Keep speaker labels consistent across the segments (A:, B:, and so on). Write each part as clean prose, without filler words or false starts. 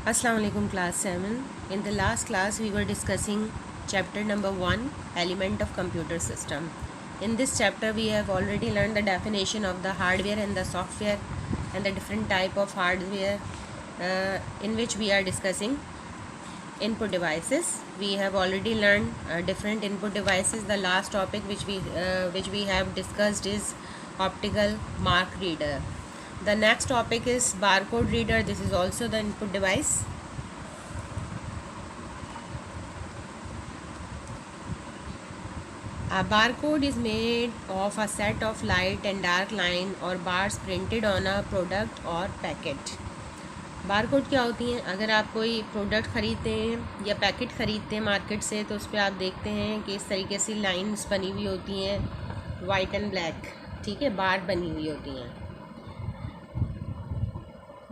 A: Assalamu alaikum class 7. In the last class we were discussing chapter number 1, element of computer system. In this chapter we have already learned the definition of the hardware and the software and the different type of hardware in which we are discussing input devices. We have already learned different input devices. The last topic which we have discussed is optical mark reader. The next topic is barcode reader. This is also the input device. A barcode is made of a set of light and dark line or bars printed on a product or packet. Barcode क्या होती हैं? अगर आप कोई product ख़रीदते हैं या packet ख़रीदते हैं मार्केट से, तो उस पर आप देखते हैं कि इस तरीके से लाइंस बनी हुई होती हैं, वाइट एंड ब्लैक, ठीक है, बार बनी हुई होती हैं.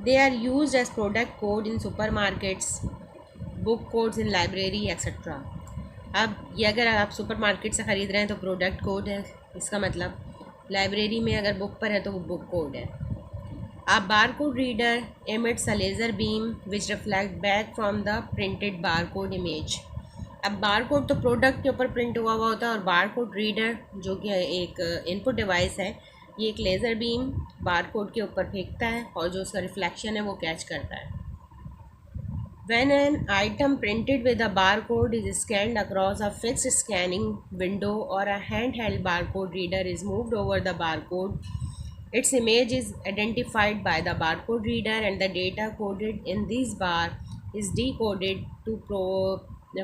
A: They are used as product code in supermarkets, book codes in library etcetera. अब ये अगर आप सुपर मार्केट से ख़रीद रहे हैं तो प्रोडक्ट कोड है, इसका मतलब लाइब्रेरी में अगर बुक पर है तो वो बुक कोड है. A barcode reader emits a laser beam which reflect back from the printed barcode image. अब बारकोड तो प्रोडक्ट के ऊपर प्रिंट हुआ हुआ होता है और बारकोड रीडर जो कि एक इनपुट डिवाइस है, ये एक लेज़र बीम बारकोड के ऊपर फेंकता है और जो उसका रिफ्लेक्शन है वो कैच करता है. When an item printed with a barcode is scanned across a fixed scanning window or a handheld barcode reader is moved over the barcode, its image is identified by the barcode reader and the data coded in this bar is decoded to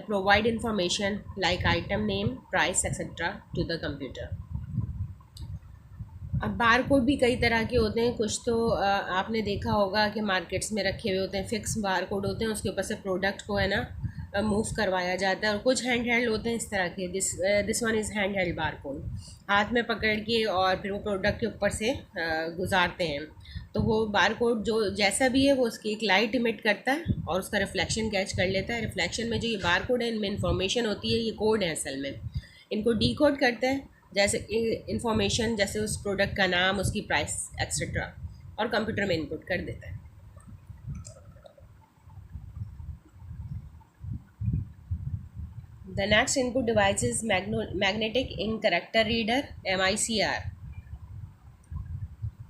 A: provide information like item name, price, etc. to the computer. अब bar code भी कई तरह के होते हैं. कुछ तो आपने देखा होगा कि मार्केट्स में रखे हुए होते हैं, फिक्स बार कोड होते हैं, उसके ऊपर से प्रोडक्ट को है ना मूव करवाया जाता है. और कुछ हैंड हेल्ड होते हैं इस तरह के. This one is hand held bar code, हाथ में पकड़ के और फिर वो प्रोडक्ट के ऊपर से गुजारते हैं. तो वो बार कोड जो जैसा भी है वो उसकी एक लाइट इमिट करता है और उसका रिफ्लेक्शन कैच कर लेता है. रिफ्लेक्शन में जो ये बार कोड है, इनमें इंफॉर्मेशन होती है, ये कोड है असल में. इनको डी कोड करता है, जैसे इंफॉर्मेशन, जैसे उस प्रोडक्ट का नाम, उसकी प्राइस एक्सेट्रा, और कंप्यूटर में इनपुट कर देता है. The next input device is magnetic ink character reader, MICR.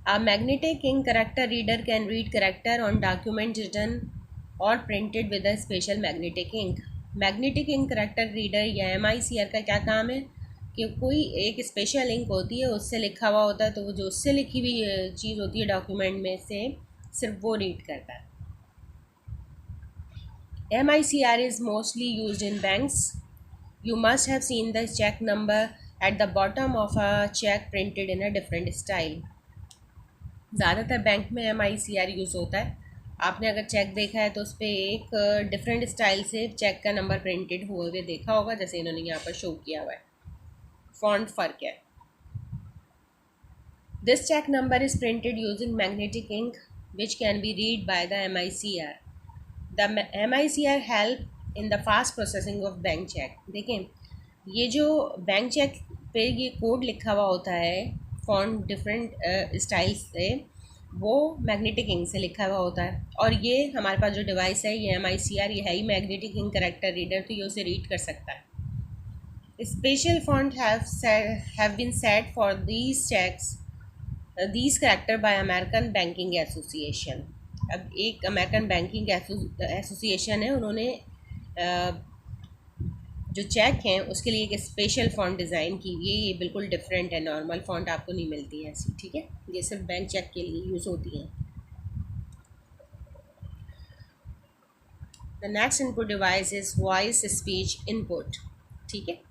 A: A magnetic ink character reader can read character on documents written or printed with a special magnetic ink. Magnetic ink character reader या MICR का क्या काम है कि कोई एक special ink होती है, उससे लिखा हुआ होता है, तो वो जो उससे लिखी हुई चीज़ होती है डॉक्यूमेंट में से सिर्फ वो रीड करता है. MICR is mostly used in banks. You must have seen the check number at the bottom of a check printed in a different style. ज़्यादातर बैंक में MICR यूज़ होता है. आपने अगर चेक देखा है तो उस पर एक डिफरेंट स्टाइल से चेक का नंबर प्रिंटेड हुए हुए देखा होगा, जैसे इन्होंने यहाँ पर शो किया हुआ है. फॉन्ट फ़र्क है. This cheque number is printed using magnetic ink which can be read by the MICR. The MICR help in the fast processing of bank cheque. देखें, ये जो बैंक चेक पे ये कोड लिखा हुआ होता है फॉन्ट डिफरेंट स्टाइल्स से, वो मैग्नेटिक इंक से लिखा हुआ होता है. और ये हमारे पास जो डिवाइस है, ये MICR, ये है ही मैग्नेटिक इंक कैरेक्टर रीडर, तो ये उसे रीड कर सकता है. Special font have been set for these cheques these character by American Banking Association. अब एक अमेरिकन बैंकिंग एसोसिएशन है, उन्होंने जो चेक हैं उसके लिए एक स्पेशल फ़ॉन्ट डिज़ाइन की हुई है. ये बिल्कुल डिफरेंट है, नॉर्मल फ़ॉन्ट आपको नहीं मिलती है ऐसी, ठीक है. ये सिर्फ बैंक चेक के लिए यूज़ होती हैं. The next input device is voice speech input, ठीक है.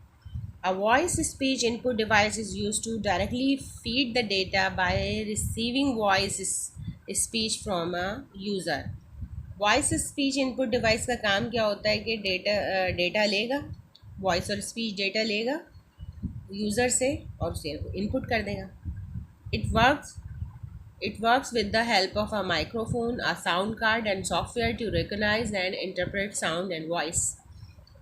A: A voice speech input device is used to directly feed the data by receiving voice speech from a user. Voice speech input device का काम क्या होता है कि data लेगा, voice और स्पीच डेटा लेगा यूज़र से और उसे इनपुट कर देगा. It works with the help of a microphone, a sound card and software to recognise and interpret sound and voice.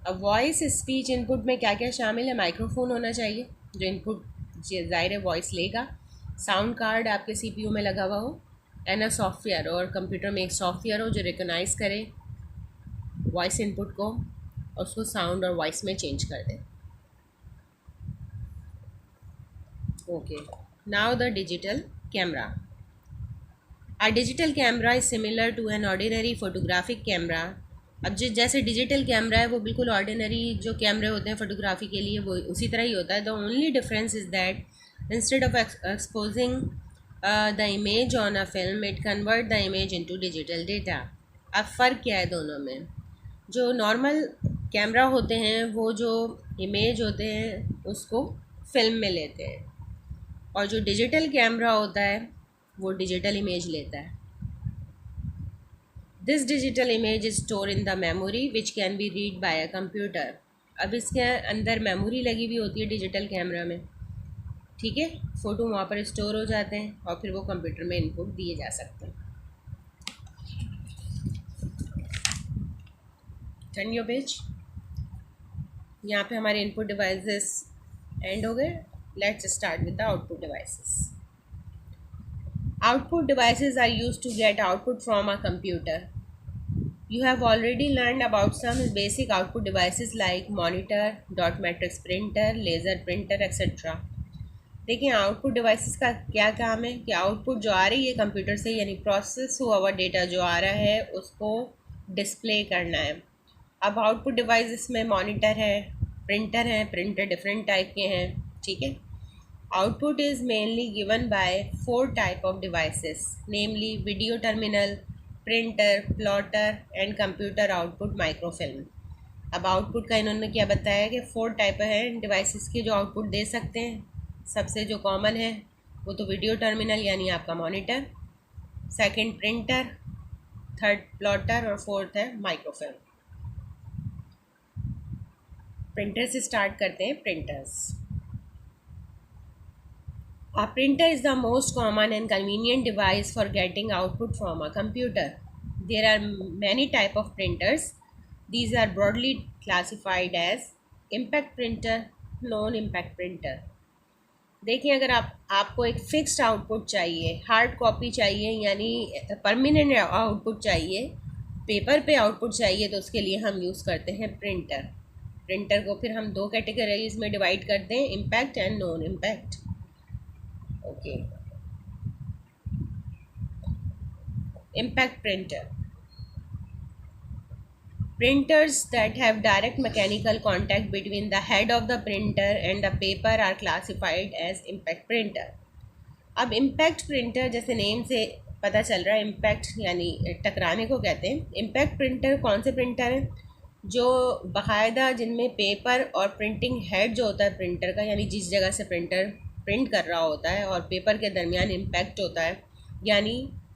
A: अब वॉइस स्पीच इनपुट में क्या क्या शामिल है? माइक्रोफोन होना चाहिए जो इनपुट ज़ाहिर है वॉइस लेगा, साउंड कार्ड आपके CPU में लगा हुआ हो, एंड अ सॉफ्टवेयर, और कंप्यूटर में एक सॉफ्टवेयर हो जो रिकॉग्नाइज़ करे वॉइस इनपुट को और उसको साउंड और वॉइस में चेंज कर दें. Okay, now the digital camera. A digital camera is similar to an ordinary photographic camera. अब जो जैसे डिजिटल कैमरा है वो बिल्कुल ऑर्डिनरी जो कैमरे होते हैं फोटोग्राफी के लिए वो उसी तरह ही होता है. The only difference is that instead of exposing the image on a film it convert the image into digital data. अब फ़र्क क्या है दोनों में? जो नॉर्मल कैमरा होते हैं वो जो इमेज होते हैं उसको फिल्म में लेते हैं, और जो डिजिटल कैमरा होता है वो डिजिटल इमेज लेता है. This digital image is store in the memory which can be read bye a computer. अब इसके अंदर मेमोरी लगी हुई होती है डिजिटल कैमरा में, ठीक है. फ़ोटो वहाँ पर स्टोर हो जाते हैं और फिर वो कंप्यूटर में इनपुट दिए जा सकते हैं. Turn your page. यहाँ पे हमारे इनपुट डिवाइसेस एंड हो गए. Let's start with the output devices. Output devices are used to get output from a computer. You have already learned about some basic output devices like monitor, dot matrix printer, laser printer, etc. देखिए output devices का क्या काम है कि output जो आ रही है computer से यानी प्रोसेस हुआ हुआ डेटा जो आ रहा है उसको डिस्प्ले करना है. अब आउटपुट डिवाइसेस में मॉनिटर है, प्रिंटर है. प्रिंटर डिफरेंट टाइप के हैं, ठीक है. Output is mainly given by 4 type of devices, namely video terminal, printer, plotter and computer output microfilm. अब आउटपुट का इन्होंने क्या बताया कि 4 टाइप हैं डिवाइसेस के जो आउटपुट दे सकते हैं. सबसे जो कॉमन है वो तो वीडियो टर्मिनल यानी आपका monitor, second printer, third plotter और फोर्थ है माइक्रोफिल्म. प्रिंटर से स्टार्ट करते हैं. Printers. A printer is the most common and convenient device for getting output from a computer. There are many types of printers. These are broadly classified as impact printer, non-impact printer. देखिए अगर आपको एक fixed output चाहिए, hard copy चाहिए यानी permanent output चाहिए, paper पे output चाहिए, तो उसके लिए हम यूज़ करते हैं प्रिंटर. प्रिंटर को फिर हम 2 कैटेगरीज में डिवाइड करते हैं, impact and non impact. Okay. Impact printer. Printers that have direct mechanical contact between the head of the printer and the paper are classified as impact printer. अब impact printer जैसे name से पता चल रहा है impact यानी टकराने को कहते हैं. इम्पैक्ट प्रिंटर कौन से प्रिंटर हैं? जो बाकायदा जिनमें पेपर और प्रिंटिंग हेड जो होता है प्रिंटर का यानी जिस जगह से प्रिंटर प्रिंट कर रहा होता है और पेपर के दरमियान इम्पैक्ट होता है यानी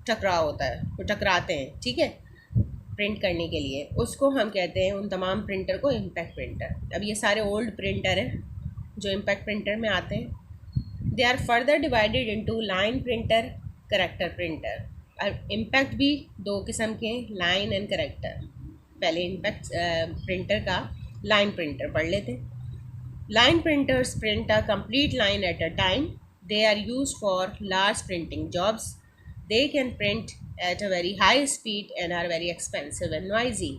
A: टकराव होता है, वो टकराते हैं, ठीक है, प्रिंट करने के लिए, उसको हम कहते हैं उन तमाम प्रिंटर को इम्पैक्ट प्रिंटर. अब ये सारे ओल्ड प्रिंटर हैं जो इम्पैक्ट प्रिंटर में आते हैं. They are further divided into line printer, character printer. और इम्पैक्ट भी 2 किस्म के, लाइन एंड करेक्टर. पहले इम्पैक्ट प्रिंटर का लाइन प्रिंटर पढ़ लेते हैं. Line printers print a complete line at a time. They are used for large printing jobs. They can print at a very high speed and are very expensive and noisy.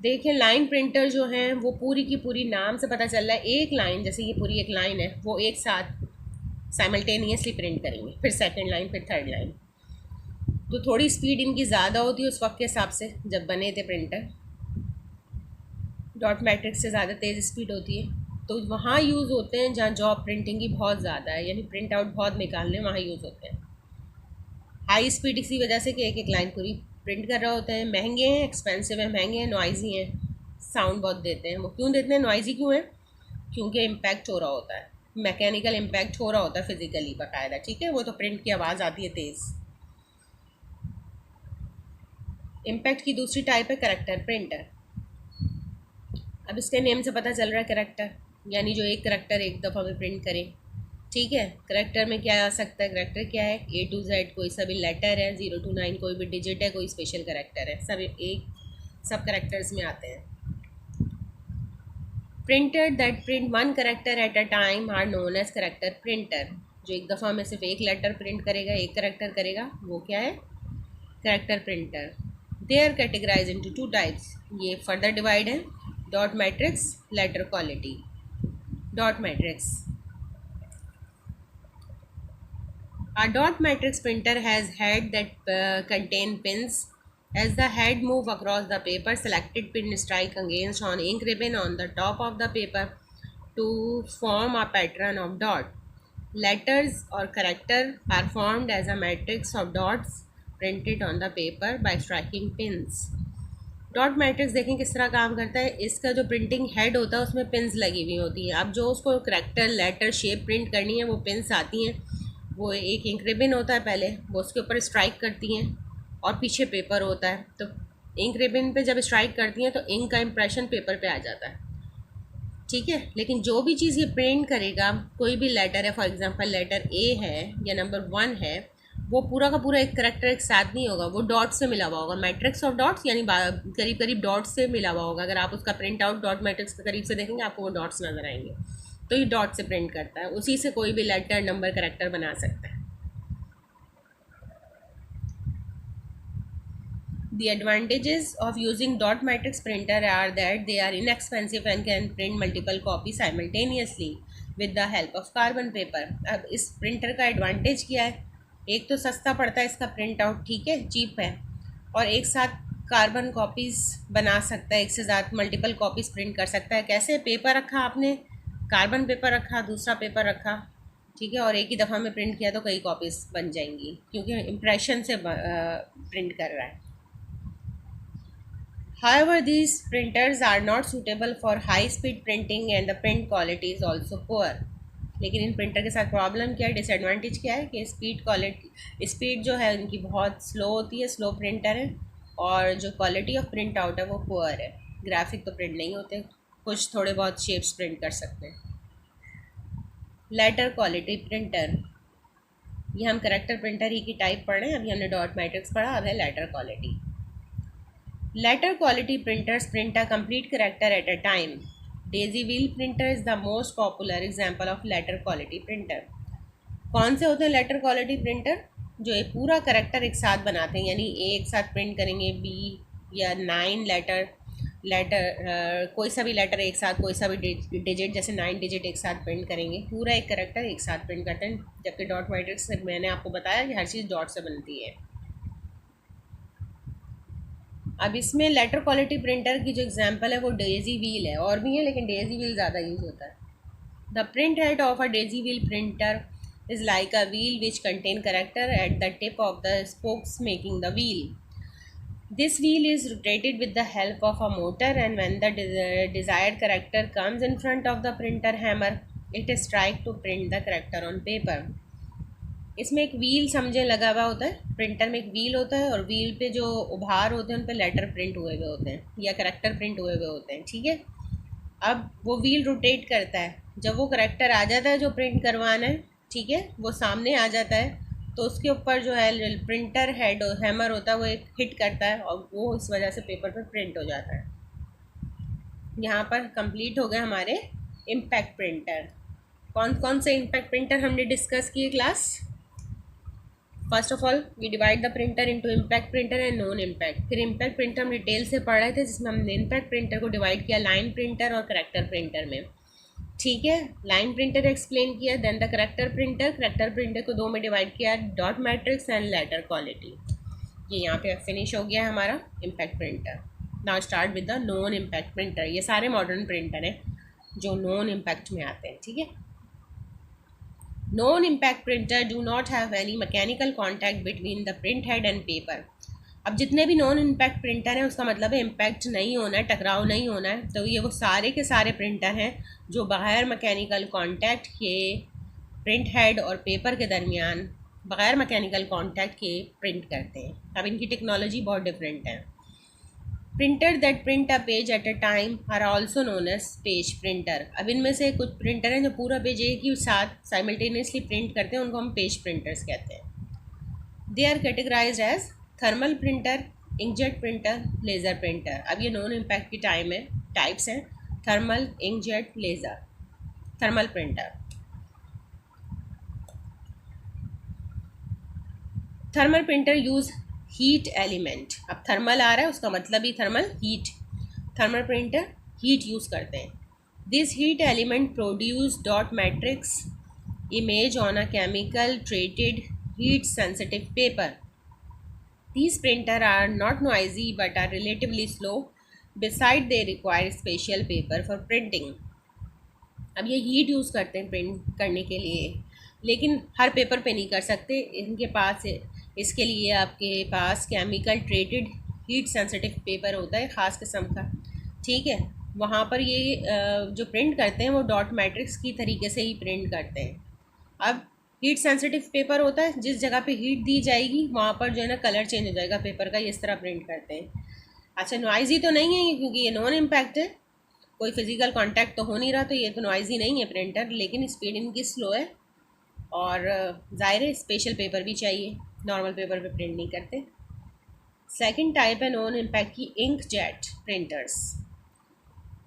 A: देखें line printer जो हैं वो पूरी की पूरी नाम से पता चल रहा है एक लाइन, जैसे ये पूरी एक लाइन है, वो एक साथ साइमल्टेनियसली प्रिंट करेंगे, फिर सेकंड लाइन, फिर थर्ड लाइन. तो थोड़ी स्पीड इनकी ज़्यादा होती है उस वक्त के हिसाब से जब बने थे प्रिंटर. डॉट मैट्रिक्स से ज़्यादा तेज़ स्पीड होती है, तो वहाँ यूज़ होते हैं जहाँ जॉब प्रिंटिंग की बहुत ज़्यादा है यानी प्रिंट आउट बहुत निकालने वहाँ यूज़ होते हैं. हाई स्पीड इसी वजह से कि एक एक लाइन पूरी प्रिंट कर रहे होते हैं. महंगे हैं, एक्सपेंसिव हैं, महंगे हैं, नॉइजी हैं, साउंड बहुत देते हैं. वो क्यों देते हैं, नॉइजी क्यों है? क्योंकि इम्पैक्ट हो रहा होता है, मैकेनिकल इम्पैक्ट हो रहा होता है फिज़िकली बाकायदा, ठीक है. वो तो प्रिंट की आवाज़ आती है तेज़. इम्पैक्ट की दूसरी टाइप है करेक्टर प्रिंटर. अब इसके नेम से पता चल रहा है करेक्टर यानी जो एक करेक्टर एक दफ़ा में प्रिंट करे, ठीक है. करेक्टर में क्या आ सकता है? करेक्टर क्या है? A to Z कोई सा भी लेटर है, 0 to 9 कोई भी डिजिट है, कोई स्पेशल करेक्टर है, सब करेक्टर्स में आते हैं. Printer that print 1 character at a time are known as character printer. जो एक दफ़ा में सिर्फ एक लेटर प्रिंट करेगा, एक करेक्टर करेगा, वो क्या है? Character printer. They are categorise into two types. ये फर्दर डिवाइड है. Dot matrix, letter quality. Dot matrix. A dot matrix printer has head that contain pins. As the head move across the paper, selected pin strike against on ink ribbon on the top of the paper to form a pattern of dot. Letters or character are formed as a matrix of dots printed on the paper by striking pins. Dot matrix देखें किस तरह काम करता है. इसका जो printing head होता है उसमें पिन्स लगी हुई होती हैं. अब जो उसको करैक्टर लेटर शेप प्रिंट करनी है वो पिन्स आती हैं. वो एक इंक रिबन होता है, पहले वो उसके ऊपर स्ट्राइक करती हैं और पीछे पेपर होता है. तो इंक रिबन पे जब स्ट्राइक करती हैं तो इंक का इम्प्रेशन पेपर पे आ जाता है. ठीक है. लेकिन जो भी चीज़ ये प्रिंट करेगा, कोई भी लेटर है, फॉर एग्जांपल लेटर ए है या नंबर 1 है, वो पूरा का पूरा एक करैक्टर एक साथ नहीं होगा, वो डॉट से मिला हुआ होगा. मैट्रिक्स ऑफ डॉट्स यानी करीब करीब डॉट से मिला हुआ होगा. अगर आप उसका प्रिंट आउट डॉट मैट्रिक्स के करीब से देखेंगे आपको वो डॉट्स नज़र आएंगे. तो ये डॉट से प्रिंट करता है. उसी से कोई भी लेटर नंबर करैक्टर बना सकता है. The advantages of using dot matrix printer are that they are inexpensive and can print multiple copies simultaneously with the help of carbon paper. अब इस प्रिंटर का एडवांटेज क्या है? एक तो सस्ता पड़ता है इसका प्रिंट आउट, ठीक है, चीप है, और एक साथ कार्बन कॉपीज़ बना सकता है, एक से ज़्यादा मल्टीपल कॉपीज़ प्रिंट कर सकता है. कैसे? पेपर रखा आपने, कार्बन पेपर रखा, दूसरा पेपर रखा, ठीक है, और एक ही दफ़ा में प्रिंट किया तो कई कॉपीज़ बन जाएंगी क्योंकि इम्प्रेशन से प्रिंट कर रहा है. However, these printers are not suitable for high-speed printing and the print quality is also poor. लेकिन इन प्रिंटर के साथ प्रॉब्लम क्या है, डिसएडवांटेज क्या है कि स्पीड जो है उनकी बहुत स्लो होती है, स्लो प्रिंटर है, और जो क्वालिटी ऑफ प्रिंट आउट है वो पुअर है. ग्राफिक तो प्रिंट नहीं होते, कुछ थोड़े बहुत शेप्स प्रिंट कर सकते हैं. लेटर क्वालिटी प्रिंटर, ये हम करेक्टर प्रिंटर ही की टाइप पढ़ रहे हैं. अभी हमने डॉट मैट्रिक्स पढ़ा, अब है letter quality. Letter quality printers print a complete character at a time. Daisy wheel printer is the most popular example of letter quality printer. कौन से होते हैं लेटर क्वालिटी प्रिंटर? जो एक पूरा करैक्टर एक साथ बनाते हैं, यानी ए एक साथ प्रिंट करेंगे, बी या 9 लेटर कोई सा भी लेटर एक साथ, कोई सा भी डिजिट, जैसे 9 डिजिट एक साथ प्रिंट करेंगे, पूरा एक करैक्टर एक साथ प्रिंट करते हैं. जबकि डॉट मैट्रिक्स से मैंने आपको बताया कि हर चीज़ डॉट से बनती है. अब इसमें लेटर क्वालिटी प्रिंटर की जो एग्जांपल है वो डेजी व्हील है, और भी है लेकिन डेजी व्हील ज़्यादा यूज़ होता है. The print head of a daisy wheel printer is like a wheel which contain character at the tip of the spokes making the wheel. This wheel is rotated with the help of a motor and when the desired character comes in front of the printer hammer it is strike to print the character on paper. इसमें एक wheel समझे लगा हुआ होता है, printer में एक wheel होता है और व्हील पे जो उभार होते हैं उन पे लेटर प्रिंट हुए हुए होते हैं या करैक्टर प्रिंट हुए हुए होते हैं. ठीक है. अब वो व्हील रोटेट करता है, जब वो करैक्टर आ जाता है जो प्रिंट करवाना है, ठीक है, वो सामने आ जाता है, तो उसके ऊपर जो है प्रिंटर हेड हैमर होता है वो एक हिट करता है और वो इस वजह से पेपर पर प्रिंट हो जाता है. यहाँ पर कंप्लीट हो गए हमारे इम्पैक्ट प्रिंटर. कौन कौन से इम्पैक्ट प्रिंटर हमने डिस्कस किए class? First of all we divide the printer into impact printer and non impact. फिर इम्पैक्ट प्रिंटर हम डिटेल से पढ़ रहे थे जिसमें हमने इम्पैक्ट प्रिंटर को डिवाइड किया लाइन प्रिंटर और करेक्टर प्रिंटर में. ठीक है. लाइन प्रिंटर एक्सप्लेन किया, देन द करेक्टर प्रिंटर को दो में डिवाइड किया, dot matrix and letter quality. ये यहाँ पे फिनिश हो गया हमारा impact printer. Now start with the non impact printer. ये सारे मॉडर्न प्रिंटर हैं जो नॉन इम्पैक्ट में आते हैं. ठीक है. Non-impact printer do not have any mechanical contact between the print head and paper. अब जितने भी नॉन इम्पैक्ट प्रिंटर हैं उसका मतलब है इम्पैक्ट नहीं होना है, टकराव नहीं होना है. तो ये वो सारे के सारे प्रिंटर हैं जो बगैर मैकेनिकल कांटेक्ट के प्रिंट हेड और पेपर के दरमियान बगैर मैकेनिकल कांटेक्ट के प्रिंट करते हैं. अब इनकी टेक्नोलॉजी बहुत डिफरेंट है. Printer that print a page at a time are also known as page printer. अब इनमें से कुछ प्रिंटर हैं जो पूरा पेज एक ही साथ साइमल्टेनियसली प्रिंट करते हैं, उनको हम पेज प्रिंटर्स कहते हैं. They are categorized as thermal printer, inkjet printer, laser printer. अब ये नॉन इम्पैक्ट की टाइप्स हैं. Thermal, inkjet, laser. Thermal printer. Thermal printer use heat element. अब थर्मल आ रहा है, उसका मतलब ही thermal heat, thermal printer heat use करते हैं। This heat element produce dot matrix image on a chemical treated heat sensitive paper. These printers are not noisy but are relatively slow. Besides, they require special paper for printing. अब ये heat use करते हैं print करने के लिए, लेकिन हर paper पे नहीं कर सकते। इनके पास इसके लिए आपके पास chemical treated heat sensitive paper होता है, ख़ास किस्म का, ठीक है। वहाँ पर ये जो प्रिंट करते हैं वो डॉट मैट्रिक्स की तरीके से ही प्रिंट करते हैं। अब हीट सेंसिटिव पेपर होता है, जिस जगह पे हीट दी जाएगी वहाँ पर जो है ना कलर चेंज हो जाएगा पेपर का, इस तरह प्रिंट करते हैं। अच्छा, नॉइज़ी तो नहीं है ये, क्योंकि ये नॉन इम्पैक्ट है, कोई फिजिकल कांटेक्ट तो हो नहीं रहा, तो ये तो नॉइज़ी नहीं है प्रिंटर, लेकिन स्पीड इनकी स्लो है और ज़ाहिर है स्पेशल पेपर भी चाहिए, नॉर्मल पेपर पे प्रिंट नहीं करते। सेकंड टाइप है नॉन इम्पैक्ट की, ink jet printers.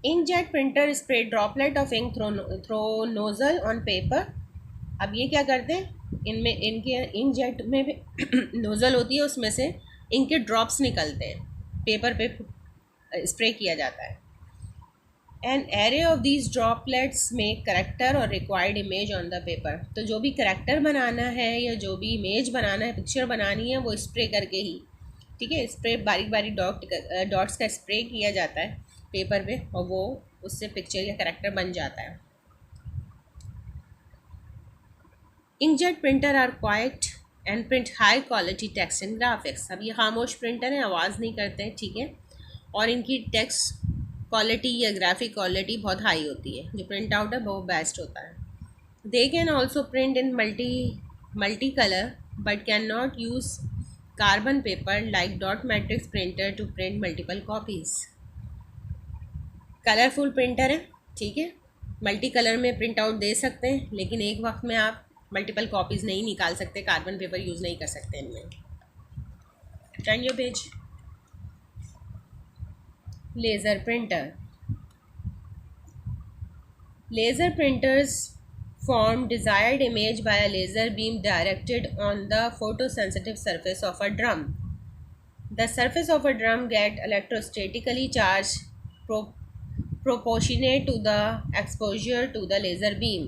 A: Ink jet printer spray droplet of ink through nozzle on paper. अब ये क्या करते हैं, इनमें इनके इंक जेट में भी नोज़ल होती है, उसमें से इंक के ड्रॉप्स निकलते हैं, पेपर पे स्प्रे किया जाता है। An array of these droplets में करेक्टर और required image on the paper. तो जो भी करेक्टर बनाना है या जो भी इमेज बनाना है, पिक्चर बनानी है, वो स्प्रे करके ही, ठीक है, स्प्रे बारीक बारीक डॉट्स का स्प्रे किया जाता है पेपर पे और वो उससे पिक्चर या करेक्टर बन जाता है। Inkjet printer are quiet and print high quality text and graphics. अब ये खामोश प्रिंटर है, आवाज़ नहीं करते हैं, ठीक है, और इनकी टेक्स्ट क्वालिटी या ग्राफिक क्वालिटी बहुत हाई होती है, जो प्रिंट आउट है वो बेस्ट होता है। They can also print in multi colour but can not use carbon paper like dot matrix printer to print multiple copies. Colourful printer है, ठीक है, मल्टी कलर में प्रिंट आउट दे सकते हैं, लेकिन एक वक्त में आप मल्टीपल कॉपीज़ नहीं निकाल सकते, कार्बन पेपर यूज़ नहीं कर सकते इनमें। Turn your page. Laser printer. Laser printers form desired image by a laser beam directed on the photosensitive surface of a drum. The surface of a drum get electrostatically charged proportionate to the exposure to the laser beam.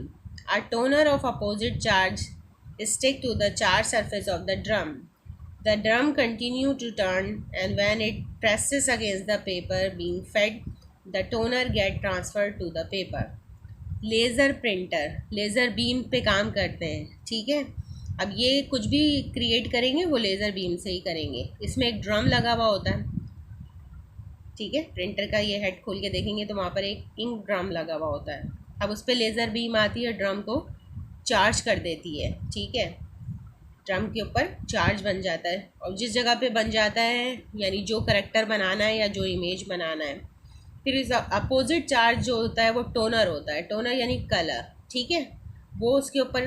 A: A toner of opposite charge is stick to the charged surface of the drum. The drum continue to turn, and when it presses against the paper being fed, the toner get transferred to the paper. Laser printer laser beam पे काम करते हैं, ठीक है। अब ये कुछ भी क्रिएट करेंगे वो लेज़र बीम से ही करेंगे। इसमें एक ड्रम लगा हुआ होता है, ठीक है, प्रिंटर का ये हेड खोल के देखेंगे तो वहाँ पर एक इंक ड्रम लगा हुआ होता है। अब उस पर लेज़र बीम आती है, ड्रम को चार्ज कर देती है, ठीक है, ड्रम के ऊपर चार्ज बन जाता है, और जिस जगह पे बन जाता है यानी जो करेक्टर बनाना है या जो इमेज बनाना है, फिर इस अपोजिट चार्ज जो होता है वो टोनर होता है, टोनर यानी कलर, ठीक है, वो उसके ऊपर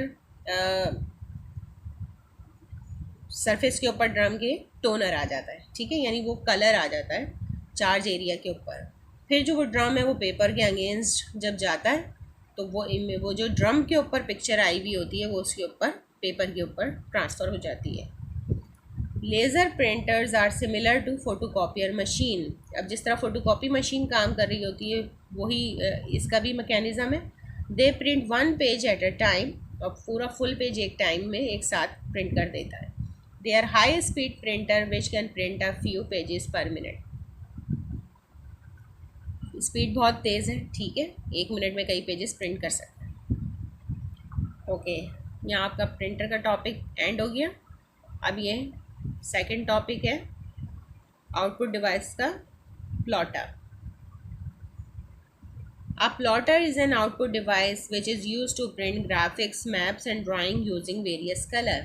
A: सरफेस के ऊपर ड्रम के टोनर आ जाता है, ठीक है, यानी वो कलर आ जाता है चार्ज एरिया के ऊपर। फिर जो वो ड्रम है वो पेपर के अगेंस्ट जब जाता है तो वो जो ड्रम के ऊपर पिक्चर आई हुई होती है वो उसके ऊपर पेपर के ऊपर ट्रांसफ़र हो जाती है। Laser printers are similar to photocopier machine. अब जिस तरह फ़ोटोकॉपी मशीन काम कर रही होती है वही इसका भी मैकेनिज़्म है। दे print one page at a time, और पूरा फुल पेज एक टाइम में एक साथ प्रिंट कर देता है। They are high speed printer which can print a few pages per minute. Speed बहुत तेज़ है, ठीक है, एक मिनट में कई पेजेस प्रिंट कर सकते हैं। ओके, यहाँ आपका प्रिंटर का टॉपिक एंड हो गया। अब ये सेकंड टॉपिक है आउटपुट डिवाइस का, plotter. A plotter is an output device which is used to print graphics, maps and drawing using various color.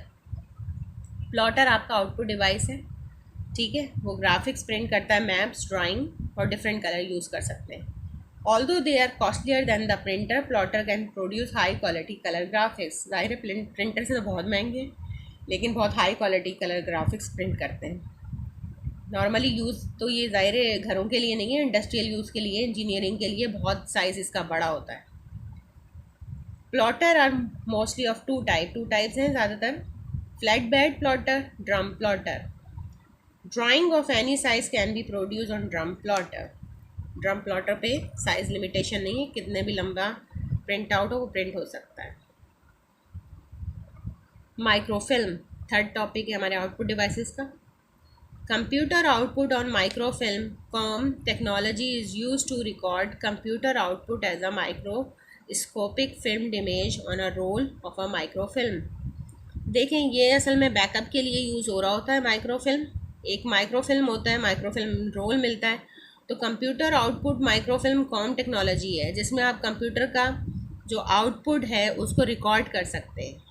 A: Plotter आपका आउटपुट डिवाइस है, ठीक है, वो ग्राफिक्स प्रिंट करता है, मैप्स, ड्राइंग और डिफरेंट कलर यूज़ कर सकते हैं। Although they are costlier than the printer, plotter can produce high quality colour graphics. ज़ाहिर है प्रिंटर से तो बहुत महंगे हैं, लेकिन बहुत high quality colour graphics print करते हैं। नॉर्मली यूज़ तो ये ज़ाहिर है घरों के लिए नहीं है, इंडस्ट्रियल यूज़ के लिए, इंजीनियरिंग के लिए बहुत साइज़ इसका बड़ा होता है। Plotter are mostly of two types हैं ज़्यादातर, flat bed plotter, drum plotter. Drawing of any size can be produce on drum plotter. Drum plotter पे साइज लिमिटेशन नहीं है, कितने भी लंबा प्रिंट आउट हो वो प्रिंट हो सकता है। माइक्रोफिल्म थर्ड टॉपिक है हमारे आउटपुट डिवाइसेस का। Computer output on microfilm COM technology is use to record computer output as a microscopic filmed image on a roll of a microfilm. देखें, ये असल में बैकअप के लिए यूज़ हो रहा होता है माइक्रोफिल्म। एक माइक्रोफिल्म होता है, माइक्रोफिल्म रोल मिलता है। तो computer output microfilm COM technology है जिसमें आप कंप्यूटर का जो आउटपुट है उसको रिकॉर्ड कर सकते हैं,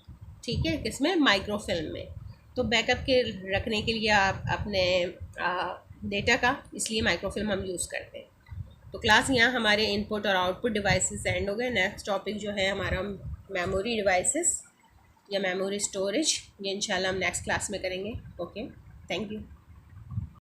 A: ठीक है, किसमें, माइक्रोफिल्म में। तो बैकअप के रखने के लिए आप अपने डेटा का, इसलिए माइक्रोफिल्म हम यूज़ करते हैं। तो क्लास यहाँ हमारे इनपुट और आउटपुट डिवाइसेस एंड हो गए। नेक्स्ट टॉपिक जो है हमारा मेमोरी डिवाइसेस या मेमोरी स्टोरेज, ये इंशाल्लाह हम नेक्स्ट क्लास में करेंगे। Okay, thank you.